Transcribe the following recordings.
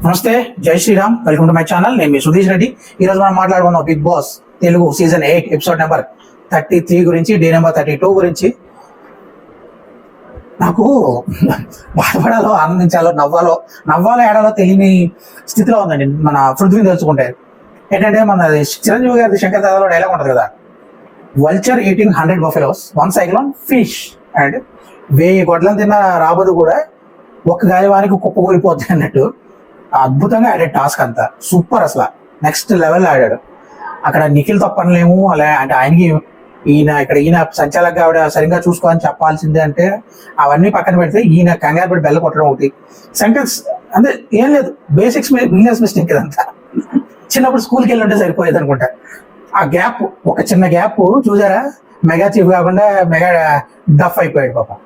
నమస్తే, జై Shriram. Welcome to my channel. నేను మీ సుధీష్ రెడ్డి. ఈ రోజు మనం మాట్లాడుకున్నాం Bigg Boss Telugu season 8 episode number 33 గురించి, డే నెంబర్ 32 గురించి. నాకు బాధపడాలో, ఆనందించాలో, నవ్వాలో ఏడాలో తెలియని స్థితిలో ఉందండి మన పృథ్వీని తెలుసుకుంటే. ఏంటంటే మన చిరంజీవి గారి శంకర్ దాదాలో డైలాగ్ ఉంటుంది కదా, vulture eating 100 buffaloes, 1 cyclone fish. And 1000 గొడ్లను తిన్న రాబోదు కూడా ఒక్క గాలివానికి కుప్పకూలిపోతుంది అన్నట్టు అద్భుతంగా ఆడాడు. టాస్క్ అంతా సూపర్, అసలు నెక్స్ట్ లెవెల్ ఆడాడు. అక్కడ నిఖిల్ తప్పనలేము, అలా అంటే ఆయనకి ఈయన సంచాలకుగా ఆవిడ సరిగ్గా చూసుకోవాలని చెప్పాల్సిందే. అంటే అవన్నీ పక్కన పెడితే ఈయన కంగారు పడి బెల్ల కొట్టడం ఒకటి, సెంటెన్స్ అంటే ఏం లేదు, బేసిక్స్ బిజినెస్ మిస్టేక్ ఇదంతా. చిన్నప్పుడు స్కూల్కి వెళ్ళి ఉంటే సరిపోయేది అనుకుంటా. ఆ గ్యాప్, ఒక చిన్న గ్యాప్ చూసారా, మెగా చీఫ్ కాకుండా మెగా డఫ్ అయిపోయాడు పాపం.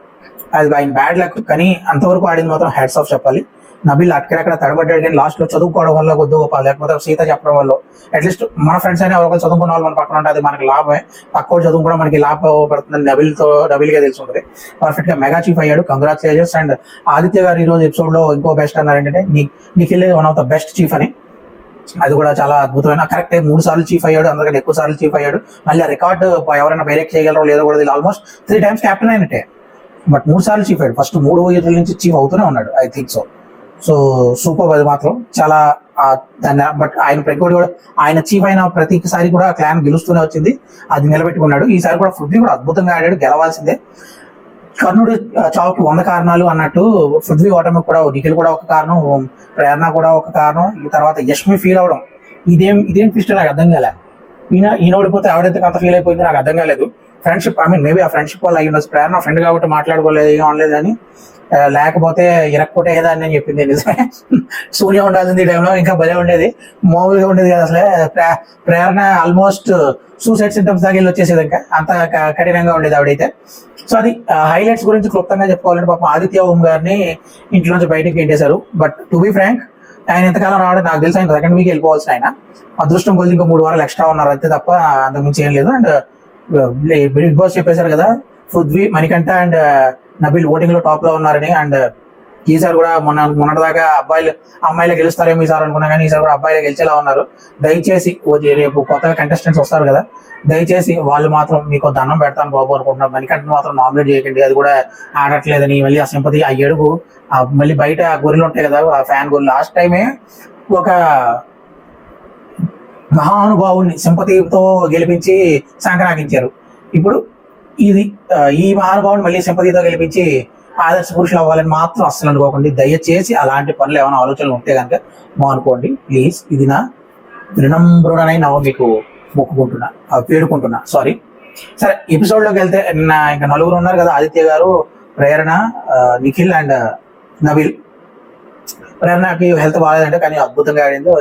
అది ఆయన బ్యాడ్ లక్. కానీ అంతవరకు ఆడింది మాత్రం హ్యాట్స్ ఆఫ్ చెప్పాలి. నబిల్ అక్కడక్కడ తడబడ్డాడు, కానీ లాస్ట్ లో చదువుకోవడం వల్ల కొద్ది గొప్ప, లేకపోతే సీత చెప్పడం వల్ల అట్లీస్ట్ మన ఫ్రెండ్స్ అయినా ఎవరికైనా చదువుకున్న వాళ్ళు మన పక్కన ఉంటుంది, మనకి లాభమే. పక్క చదువుకోవడం మనకి లాభపడుతుంది. నబిల్గా తెలిసి ఉంటుంది. పర్ఫెక్ట్ గా మెగా చీఫ్ అయ్యాడు, కంగ్రాచులేషన్స్. అండ్ ఆదిత్య గారు ఈ రోజు ఎపిసోడ్ లో ఇంకో బెస్ట్ అన్నారు ఏంటంటే, నీకెళ్ళి one of the best chief అని. అది కూడా చాలా అద్భుతమైన, కరెక్ట్ 3 సార్లు చీఫ్ అయ్యాడు, అందరికంటే ఎక్కువ సార్లు చీఫ్ అయ్యాడు. మళ్ళీ ఆ రికార్డు ఎవరైనా బ్రేక్ చేయగలరో లేదో కూడా ఆల్మోస్ట్ 3 టైమ్స్ క్యాప్టెన్ అయినట్టే. బట్ 3 సార్లు చీఫ్ అయ్యాడు. ఫస్ట్ 3 ఇయర్ల నుంచి చీఫ్ అవుతూనే ఉన్నాడు, ఐ థింక్ సో సూపర్. అది మాత్రం చాలా దాన్ని. బట్ ఆయన కూడా ఆయన చీఫ్ అయిన ప్రతిసారి కూడా క్లాన్ గెలుస్తూనే వచ్చింది, అది నిలబెట్టుకున్నాడు. ఈసారి కూడా పృథ్వీ కూడా అద్భుతంగా ఆడాడు, గెలవాల్సిందే. కర్ణుడు చావుకి 100 కారణాలు అన్నట్టు పృథ్వీ ఓటమికి కూడా నిఖిల్ కూడా ఒక కారణం, ప్రేరణ కూడా ఒక కారణం. ఈ తర్వాత యష్మి ఫీల్ అవడం, ఇదేం ట్విస్ట్ నాకు అర్థం కాలే. ఈయన ఓడిపోతే ఆవిడైతే అంత ఫీల్ అయిపోయింది, నాకు అర్థం కాలేదు. ఫ్రెండ్షిప్, మేబీ ఆ ఫ్రెండ్షిప్ వల్ల అయ్యి ఉండొచ్చు. ప్రేరణ ఫ్రెండ్ కాబట్టి మాట్లాడుకోలేదు, ఏం అనలేదు. అని లేకపోతే ఇరక్కొట్టేదాన్ని అని చెప్పింది. నిజమే, సూర్య ఉండాల్సింది ఈ టైంలో, ఇంకా భలే ఉండేది. మామూలుగా ఉండేది కదా అసలే. ప్రేరణ ఆల్మోస్ట్ సూసైడ్ సింటమ్స్ దాకా వెళ్ళి వచ్చేసేది, ఇంకా అంత కఠినంగా ఉండేది ఆవిడైతే. సో అది హైలైట్స్ గురించి క్లుప్తంగా చెప్పుకోవాలంటే, పాపం ఆదిత్య ఓం గారిని ఇంట్లోంచి బయటకి పెట్టేశారు. బట్ టు బి ఫ్రాంక్, ఆయన ఎంతకాలం రావడం నాకు తెలుసు. ఆయన సెకండ్ వీక్ వెళ్ళిపోవాల్సిన ఆయన, అదృష్టం కొద్ది ఇంకా 3 వారాలు ఎక్స్ట్రా ఉన్నారు అంతే తప్ప అంతకుమించి ఏం లేదు. అండ్ బిగ్ బాస్ చెప్పేశారు కదా, పృథ్వీ, మణికంఠ అండ్ నబిల్ ఓటింగ్ లో టాప్ లో ఉన్నారని. అండ్ ఈసారి కూడా మొన్నటిదాకా అమ్మాయిలు గెలుస్తారేమో ఈసారి అనుకున్నా, కానీ ఈసారి కూడా అబ్బాయిలు గెలిచేలా ఉన్నారు. దయచేసి రేపు కొత్తగా కంటెస్టెంట్స్ వస్తారు కదా, దయచేసి వాళ్ళు మాత్రం మీకు దండం పెడతాను బాబు అనుకుంటున్నారు. మణికంఠ మాత్రం నామినేట్ చేయకండి, అది కూడా ఆడట్లేదని. మళ్ళీ ఆ సింపతి, ఆ ఏడుగు, మళ్ళీ బయట గొర్రెలు ఉంటాయి కదా, ఆ ఫ్యాన్ గొర్రెలు. లాస్ట్ టైమే ఒక మహానుభావుని సింపతితో గెలిపించి సంక్రాంతించారు. ఇప్పుడు ఈ మహానుభావుని మళ్ళీ సింపతితో గెలిపించి ఆదర్శ పురుషులు అవ్వాలని మాత్రం అస్సలు అనుకోకండి. దయచేసి అలాంటి పనులు ఏమైనా ఆలోచనలు ఉంటే కనుక అనుకోండి ప్లీజ్. ఇది నా వినమ్రుడనై మీకు మొక్కుకుంటున్నా, పేడుకుంటున్నా, సారీ. సరే, ఎపిసోడ్ లోకి వెళ్తే ఇంకా 4 ఉన్నారు కదా, ఆదిత్య గారు, ప్రేరణ, నిఖిల్ అండ్ నబిల్. ప్రేరణకి హెల్త్ బాగాలేదంటే, కానీ అద్భుతంగా ఆడింది.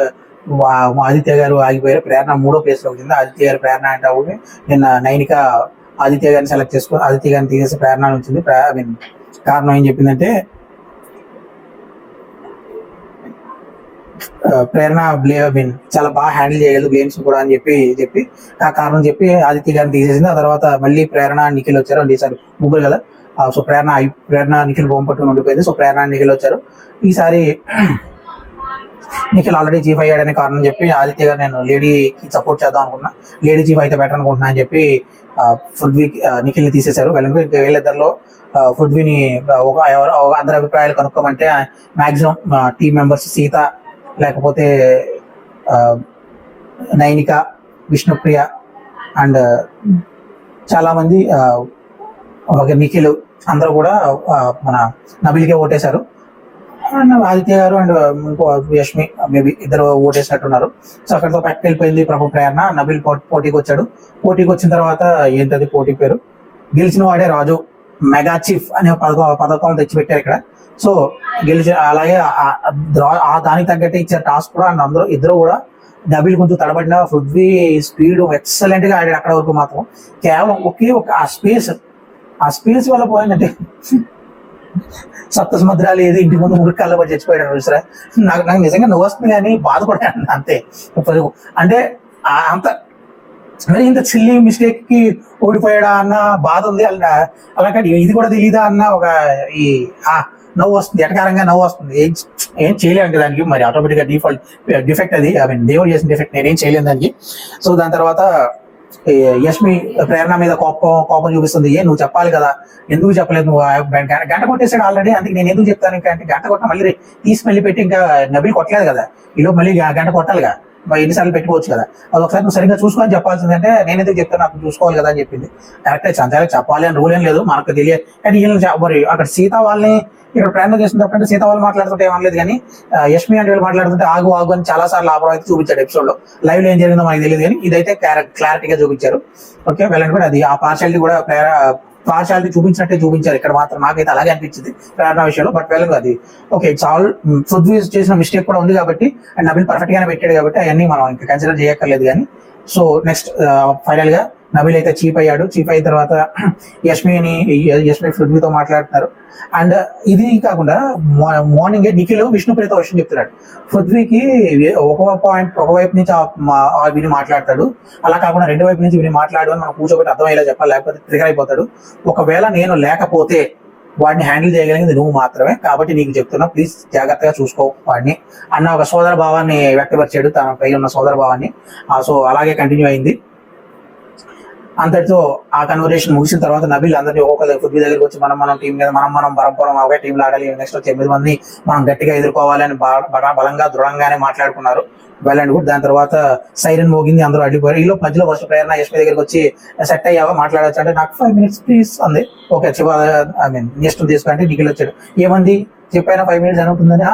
ఆదిత్య గారు ఆగిపోయారు, ప్రేరణ 3వ ప్లేస్ లో వచ్చింది. ఆదిత్య గారు ప్రేరణ అంటే నిన్న నైనిక ఆదిత్య గారిని సెలెక్ట్ చేసుకుని ఆదిత్య గారిని తీసేసి ప్రేరణ వచ్చింది. కారణం ఏం చెప్పిందంటే, ప్రేరణ చాలా బాగా హ్యాండిల్ చేయగలదు గేమ్స్ కూడా అని చెప్పి ఆ కారణం చెప్పి ఆదిత్య గారిని తీసేసింది. ఆ తర్వాత మళ్ళీ ప్రేరణ, నిఖిల్ వచ్చారు. ఈసారి ముగ్గురు కదా, సో ప్రేరణ నిఖిల్ బొమ్మపట్టు ఉండిపోయింది. సో ప్రేరణ, నిఖిల్ వచ్చారు. ఈసారి నిఖిల్ ఆల్రెడీ చీఫ్ అయ్యాడనే కారణం చెప్పి ఆదిత్య గారు, నేను లేడీకి సపోర్ట్ చేద్దాం అనుకున్నా, లేడీ చీఫ్ అయితే బెటర్ అనుకుంటున్నా అని చెప్పి పృథ్వీ నిఖిల్ని తీసేశారు. వీళ్ళిద్దరిలో పృథ్వీని అందరి అభిప్రాయాలు కనుక్కోమంటే మాక్సిమం టీమ్ మెంబర్స్ సీత, లేకపోతే నైనిక, విష్ణుప్రియ అండ్ చాలా మంది నిఖిల్ అందరూ కూడా మన నబిల్కే ఓటేశారు. ఆదిత్య గారు అండ్ ఇంకో యష్మి మేబీ ఇద్దరు ఓటేసినట్టున్నారు. సో అక్కడితో పక్కకి వెళ్ళిపోయింది ప్రభు ప్రేరణ. నబిల్ పోటీకి వచ్చాడు. పోటీకి వచ్చిన తర్వాత ఏంటది పోటీ పేరు, గెలిచిన వాడే రాజు, మెగా చీఫ్ అనే పథకం తెచ్చిపెట్టారు ఇక్కడ. సో అలాగే దానికి తగ్గట్టే ఇచ్చారు టాస్క్ కూడా. అండ్ అందరూ ఇద్దరు కూడా నబిల్ కొంచెం తడబడిన, పృథ్వీ స్పీడ్ ఎక్సలెంట్ గా ఆడాడు. అక్కడ వరకు మాత్రం కేవలం ఒక ఆ స్పేస్ వల్ల పోయిందంటే, సప్త సముద్రాలు ఏది ఇంటి ముందు మురికాల్లో పడి చచ్చిపోయాడు చూసారా. నాకు నిజంగా నువ్వు వస్తుంది, కానీ బాధపడాను అంతే. అంటే అంత మరి ఇంత చిల్లీ మిస్టేక్ కి ఓడిపోయాడా అన్న బాధ ఉంది. అలాగే ఇది కూడా తెలీదా అన్న ఒక నవ్వు వస్తుంది, ఎటకారంగా నవ్వు వస్తుంది. ఏం చేయలేము దానికి, మరి ఆటోమేటిక్గా డిఫెక్ట్ అది, ఐ మీన్ దేవుడు చేసిన డిఫెక్ట్, నేనేం చేయలేను దానికి. సో దాని తర్వాత యష్మి ప్రేరణ మీద కోపం చూపిస్తుంది. నువ్వు చెప్పాలి కదా, ఎందుకు చెప్పలేదు నువ్వు, గంట కొట్టేసాడు ఆల్రెడీ, అందుకే నేను ఎందుకు చెప్తాను ఇంకా అంటే, గంట కొట్ట మళ్ళీ తీసుకెళ్ళి పెట్టి ఇంకా నబిల్ కొట్టలేదు కదా, ఈలో మళ్ళీ గంట కొట్టాలిగా, ఎన్నిసార్లు పెట్టుకోవచ్చు కదా, అది ఒకసారి నువ్వు సరిగ్గా చూసుకొని చెప్పాల్సిందంటే, నేను ఎందుకు చెప్తాను, నాకు చూసుకోవాలి కదా అని చెప్పింది. కరెక్టే, సంచాలకి చెప్పాలి అని రూల్ ఏం లేదు, మనకు తెలియదు. కానీ వీళ్ళని మరి అక్కడ సీత వాళ్ళని ఇక్కడ ప్రయాణం చేసినప్పుడు సీత వాళ్ళు మాట్లాడుతుంటే ఏమనలేదు, కానీ యష్మి అంటే వాళ్ళు మాట్లాడుతుంటే ఆగు అని చాలా సార్లు ఆపడం అయితే చూపించాడు ఎపిసోడ్ లో. లైవ్ లో ఏం జరిగిందో మనకి తెలియదు, కానీ ఇదైతే క్లారిటీగా చూపించారు. ఓకే, వెళ్ళండి కూడా అది ఆ పార్షాలిటీ కూడా పార్షాలిటీ చూపించినట్టే చూపించారు ఇక్కడ మాత్రం, నాకైతే అలాగే అనిపించింది ప్రేరణ విషయంలో. బట్ వెళ్ళదు అది ఓకే, ఇట్స్ ఆల్ పృథ్వీ చేసిన మిస్టేక్ కూడా ఉంది కాబట్టి, అండ్ నబిల్ పర్ఫెక్ట్ గానే పెట్టాడు కాబట్టి అవన్నీ మనం ఇంకా కన్సిడర్ చేయక్కర్లేదు. కానీ సో నెక్స్ట్ ఫైనల్ గా నబిల్ అయితే చీఫ్ అయ్యాడు. చీఫ్ అయిన తర్వాత యష్మి పృథ్వీతో మాట్లాడుతున్నారు. అండ్ ఇది కాకుండా మార్నింగ్ నిఖిల్ విష్ణుప్రియతో విషయం చెప్తున్నాడు. పృథ్వీకి ఒకవైపు నుంచి విని మాట్లాడతాడు, అలా కాకుండా రెండు వైపు నుంచి విని మాట్లాడు అని మనం కూర్చోబెట్టి అర్థమయ్యేలా చెప్పాలి, లేకపోతే ట్రిగర్ అయిపోతాడు. ఒకవేళ నేను లేకపోతే వాడిని హ్యాండిల్ చేయగలిగింది నువ్వు మాత్రమే, కాబట్టి నీకు చెప్తున్నా, ప్లీజ్ జాగ్రత్తగా చూసుకో వాడిని అన్న ఒక సోదర భావాన్ని వ్యక్తపరిచాడు, తన పై ఉన్న సోదర భావాన్ని. సో అలాగే కంటిన్యూ అయింది. అంతటితో ఆ కన్వర్సేషన్ ముగిసిన తర్వాత నబిల్ అందరినీ ఒక్కొక్క పృథ్వీ దగ్గరికి వచ్చి మనం టీం మీద మనం పరంపరం ఒకే టీంలో ఆడాలి, నెక్స్ట్ 9 మంది మనం గట్టిగా ఎదుర్కోవాలి అని బలంగా దృఢంగానే మాట్లాడుకున్నారు. Well and good. దాని తర్వాత సైరన్ మోగింది, అందరూ అడ్డిపోయారు. ఈలో మధ్యలో ఫస్ట్ ప్రేరణ యష్మి దగ్గరికి వచ్చి సెట్ అయ్యావా, మాట్లాడచ్చు అంటే, నాకు 5 minutes ప్లీజ్ అంది. ఓకే ఐ మీన్ నెక్స్ట్ తీసుకుంటే నిఖిల్ వచ్చాడు. ఏమంది చెప్పైనా 5 minutes అని ఉంటుందని,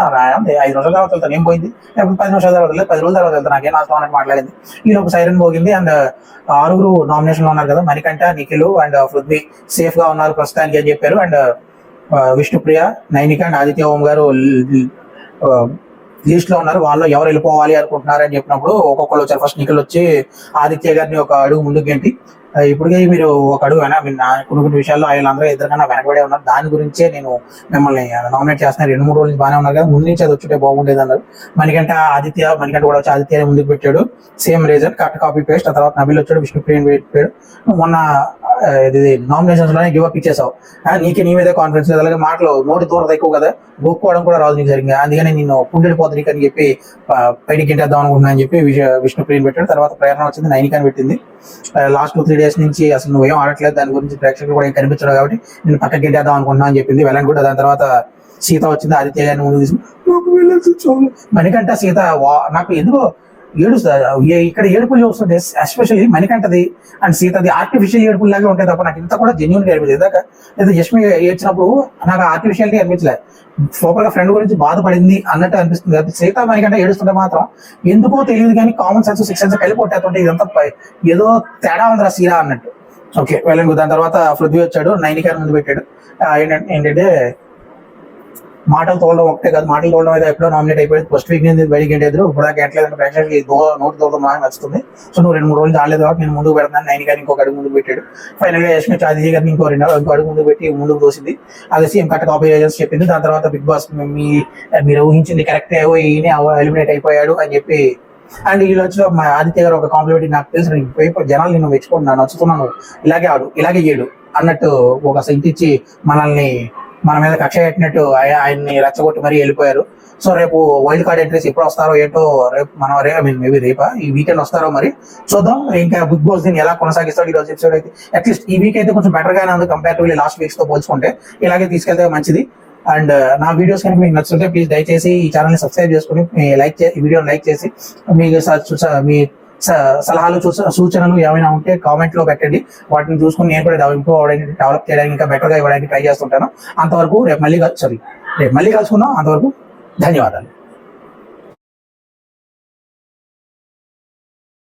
5 నిమిషాల తర్వాత వెళ్తాను, ఏం పోయింది, లేకపోతే 10 నిమిషాల తర్వాత వెళ్ళలేదు, 10 రోజుల తర్వాత వెళ్తాను, నాకేం నష్టం అన్నట్టు మాట్లాడింది. ఈలోపు సైరన్ మోగింది. అండ్ 6 నామినేషన్ లో ఉన్నారు కదా, మణికంఠ, నిఖిల్ అండ్ పృథ్వీ సేఫ్ గా ఉన్నారు ప్రస్తుతానికి అని చెప్పారు. అండ్ విష్ణుప్రియ, నైనిక అండ్ ఆదిత్య ఓం గారు లిస్ట్ లో ఉన్నారు. వాళ్ళు ఎవరు వెళ్ళిపోవాలి అనుకుంటున్నారు అని చెప్పినప్పుడు ఒక్కొక్కరు వచ్చారు. ఫస్ట్ నిఖిల్ వచ్చి ఆదిత్య గారిని ఒక అడుగు ముందుకు గంటి, ఇప్పటికే మీరు ఒక అడుగు కొన్ని విషయాల్లో వీళ్ళందరూ ఎదురుగా వెనకబడే ఉన్నారు, దాని గురించే నేను మిమ్మల్ని నామినేట్ చేస్తున్నాను, 2-3 రోజులు బాగానే ఉన్నారు కదా, ముందు నుంచి అది వచ్చుంటే బాగుండేది అన్నారు. మణికంఠ కూడా వచ్చి ఆదిత్య ముందుకు పెట్టాడు, same reason, cut copy paste. ఆ తర్వాత నబిల్ వచ్చాడు, విష్ణుప్రియని పెట్టాడు. మొన్న ఇది నామినేషన్స్ లోనే గివ్ అప్ ఇచ్చేసావు, నీకే నీ మీదే కాన్ఫిడెన్స్ లేదు, అలాగే మాటలు నోటి దూరత ఎక్కువ కదా, గొప్పకోవడం కూడా రాదు నీకు సరిగ్గా, అందుకని నేను పుండెడిపోతుంది నీకు అని చెప్పి బయటికి గింటేద్దాం అనుకుంటున్నా అని చెప్పి విష్ణుప్రియని పెట్టాడు. తర్వాత ప్రేరణ వచ్చింది, నైనికాని పెట్టింది. లాస్ట్ 2-3 days నుంచి అసలు నువ్వేం ఆడట్లేదు, దాని గురించి ప్రేక్షకులు కూడా ఏం కనిపించడం కాబట్టి నేను పక్కకి గింటేద్దాం అనుకుంటున్నా అని చెప్పింది. వెళ్ళని కూడా. దాని తర్వాత సీత వచ్చింది, ఆదిత్య గారిని ముందు తీసుకుని మణికంఠ సీత నాకు ఎందుకో ఏడుస్తారు ఇక్కడ ఏడుపులు చూస్తుంటే, ఎస్పెషల్లీ మణికంఠది అండ్ సీతది ఆర్టిఫిషియల్ ఏడుపులు లాగే ఉంటాయి తప్ప నాకు ఇంత కూడా జెన్యూన్ గా అనిపించదు. ఇందాక లేదా యష్మి ఏడ్చినప్పుడు నాకు ఆర్టిఫిషియాలిటీ అనిపించలేదు, సూపర్ గా ఫ్రెండ్ గురించి బాధపడింది అన్నట్టు అనిపిస్తుంది. అది సీత మణికంఠ ఏడుస్తుంటే మాత్రం ఎందుకో తెలియదు, కానీ కామన్ సెన్స్ 6 సెన్స్ కలిపి కొట్టేస్తుంటే ఇదంతా ఏదో తేడా ఉందిరా సీరా అన్నట్టు. ఓకే వెళ్ళండి. దాని తర్వాత పృథ్వీ వచ్చాడు, నైనికాని ముందు పెట్టాడు. ఏంటంటే మాటలు తోడడం ఒకటే కాదు, మాటలు తోడడం అయితే ఎప్పుడో నామినేట్ అయిపోయింది, ఫస్ట్ వీక్ నుంచి బయటికి ఎంటేద్దరు, ఇప్పుడు దాకా ఎంటలేదంటే ప్రేక్షకులకి నోటి తోడడం నాకు నచ్చుతుంది. సో నువ్వు 2-3 రోజులు ఆడలేదు కాబట్టి నేను ముందుకు పెడతాను, నైనికాని ఇంకొక అడుగు ముందుకు పెట్టాడు. ఫైనల్ గా యష్మి ఆదిత్య గారిని ఇంకో అడుగు ముందుకు పెట్టి ముందుకు తోసింది. అది సీఎం కట్ కాపీ ఏజెన్స్ చెప్పింది. దాని తర్వాత బిగ్ బాస్ మీరు ఊహించింది కరెక్ట్ ఈయన ఎలిమినేట్ అయిపోయాడు అని చెప్పి. అండ్ వీళ్ళు వచ్చి ఆదిత్య గారు ఒక కాంప్లిమెంట్, నాకు తెలుసు జనాలు నేను మెచ్చుకుంటున్నాను, నచ్చుతున్నాను, ఇలాగే ఆడు, ఇలాగే చేయడు అన్నట్టు ఒక సెంట్ ఇచ్చి మనల్ని మన మీద కక్ష పెట్టినట్టు ఆయన్ని రెచ్చగొట్టి మరీ వెళ్ళిపోయారు. సో రేపు వైల్డ్ కార్డ్ ఎంట్రీస్ ఎప్పుడు వస్తారో ఏంటో, రేపు మనం మేబీ రేపా ఈ వీకెండ్ వస్తారో మరి చూద్దాం. ఇంకా బిగ్ బాస్ దీన్ని ఎలా కొనసాగిస్తాడు. ఈ రోజు ఎపిసోడ్ అయితే అట్లీస్ట్ ఈ వీక్ అయితే కొంచెం బెటర్ గానే ఉంది కంపేరిటివ్లీ లాస్ట్ వీక్స్ తో పోల్చుకుంటే, ఇలాగే తీసుకెళ్తే మంచిది. అండ్ నా వీడియోస్ కనుక మీకు నచ్చుతుంటే ప్లీజ్ దయచేసి ఈ ఛానల్ ని సబ్స్క్రైబ్ చేసుకుని ఈ వీడియోని లైక్ చేసి మీ సలహాలు సూచనలు ఏమైనా ఉంటే కామెంట్ లో పెట్టండి, వాటిని చూసుకుని నేను కూడా ఇంప్రూవ్ అవ్వడానికి, డెవలప్ చేయడానికి, ఇంకా బెటర్ గా ఇవ్వడానికి ట్రై చేస్తుంటాను. అంతవరకు రేపు మళ్ళీ కలుసుకుందాం. అంతవరకు ధన్యవాదాలు.